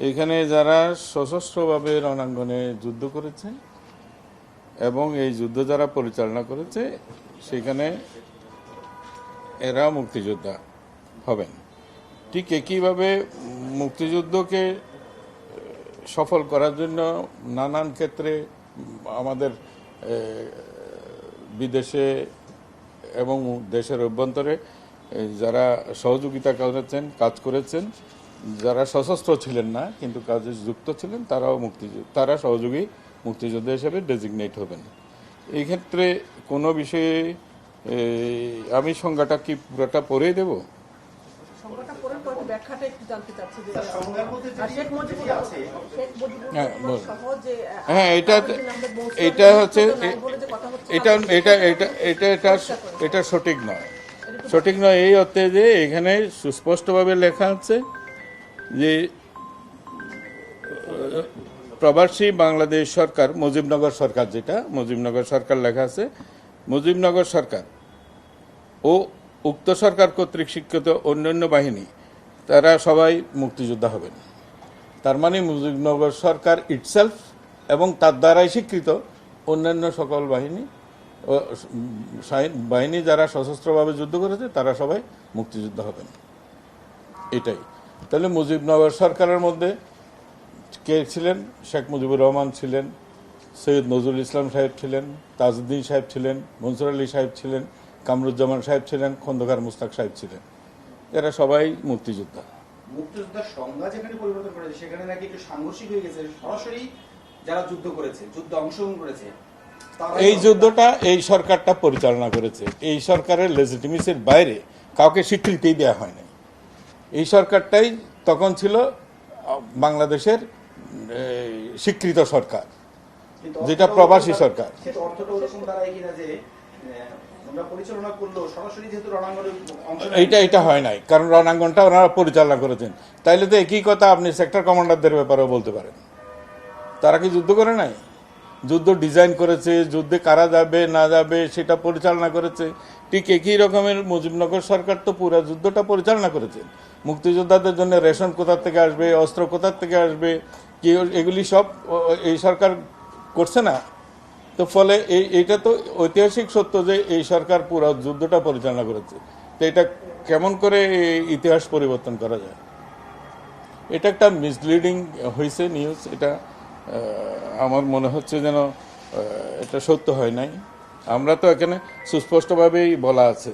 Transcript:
এখানে যারা সশস্ত্রভাবে রণাঙ্গনে যুদ্ধ করেছে এবং এই যুদ্ধ যারা পরিচালনা করেছে সেখানে এরা মুক্তিযোদ্ধা হবেন। ঠিক একইভাবে মুক্তিযুদ্ধকে সফল করার জন্য নানান ক্ষেত্রে আমাদের বিদেশে এবং দেশের অভ্যন্তরে যারা সহযোগিতা কাজ করেছেন, যারা সশস্ত্র ছিলেন না কিন্তু কাজে যুক্ত ছিলেন, তারা সহযোগী মুক্তিযোদ্ধা হিসেবে ডেজিগনেট হবেন। এই ক্ষেত্রে কোনো বিষয়ে আমি সংজ্ঞাটা কি পুরোটা পড়ে দেব? হ্যাঁ, এটা হচ্ছে এটা সঠিক নয়। সঠিক নয় এই অর্থে যে এখানে সুস্পষ্টভাবে লেখা আছে যে প্রবাসী বাংলাদেশ সরকার, মুজিবনগর সরকার, যেটা মুজিবনগর সরকার লেখা আছে, মুজিবনগর সরকার ও উক্ত সরকার কর্তৃক স্বীকৃত অন্যান্য বাহিনী তারা সবাই মুক্তিযোদ্ধা হবেন। তার মানে মুজিবনগর সরকার ইটসেলফ এবং তার দ্বারাই স্বীকৃত অন্যান্য সকল বাহিনী যারা সশস্ত্রভাবে যুদ্ধ করেছে তারা সবাই মুক্তিযোদ্ধা হবেন। এটাই। তাহলে মুজিবনগর সরকারের মধ্যে কে ছিলেন? শেখ মুজিবুর রহমান ছিলেন, সৈয়দ নজরুল ইসলাম সাহেব ছিলেন, তাজউদ্দিন সাহেব ছিলেন, মনসুর আলী সাহেব ছিলেন, কামরুজ্জামান সাহেব ছিলেন, খন্দকার মুস্তাক সাহেব ছিলেন। এরা সবাই মুক্তিযোদ্ধা। মুক্তিযোদ্ধার সংজ্ঞা যেখানে পরিবর্তন করেছে সেখানে নাকি একটু সাংঘর্ষিক হয়ে গেছে। সরাসরি যারা যুদ্ধ করেছে, যুদ্ধে অংশগ্রহণ করেছে, এই যুদ্ধটা এই সরকারটা পরিচালনা করেছে। এই সরকারের লেজিটিমেসির বাইরে কাউকে স্বীকৃতি দেওয়া হয় নাই। এই সরকারটাই তখন ছিল বাংলাদেশের স্বীকৃত সরকার, যেটা প্রবাসী সরকার। এটা হয় নাই, কারণ রণাঙ্গনটা ওনারা পরিচালনা করেছেন। তাইলে তো একই কথা আপনি সেক্টর কমান্ডারদের ব্যাপারেও বলতে পারেন। তারা কি যুদ্ধ করে নাই? যুদ্ধ ডিজাইন করেছে, যুদ্ধে কারা যাবে না যাবে সেটা পরিচালনা করেছে। ঠিক একই রকমের মুজিবনগর সরকার তো পুরো যুদ্ধটা পরিচালনা করেছে। মুক্তিযোদ্ধাদের জন্য রেশন কোথা থেকে আসবে, অস্ত্র কোথা থেকে আসবে, কি এগুলি সব এই সরকার করছে না। তো ফলে এইটা তো ঐতিহাসিক সত্য যে এই সরকার পুরো যুদ্ধটা পরিচালনা করেছে। তো এটা কেমন করে ইতিহাস পরিবর্তন করা যায়? এটা একটা মিসলিডিং হয়েছে নিউজ। এটা আমার মনে হচ্ছে যেন এটা সত্য হয় নাই। আমরা তো এখানে সুস্পষ্টভাবেই বলা আছে।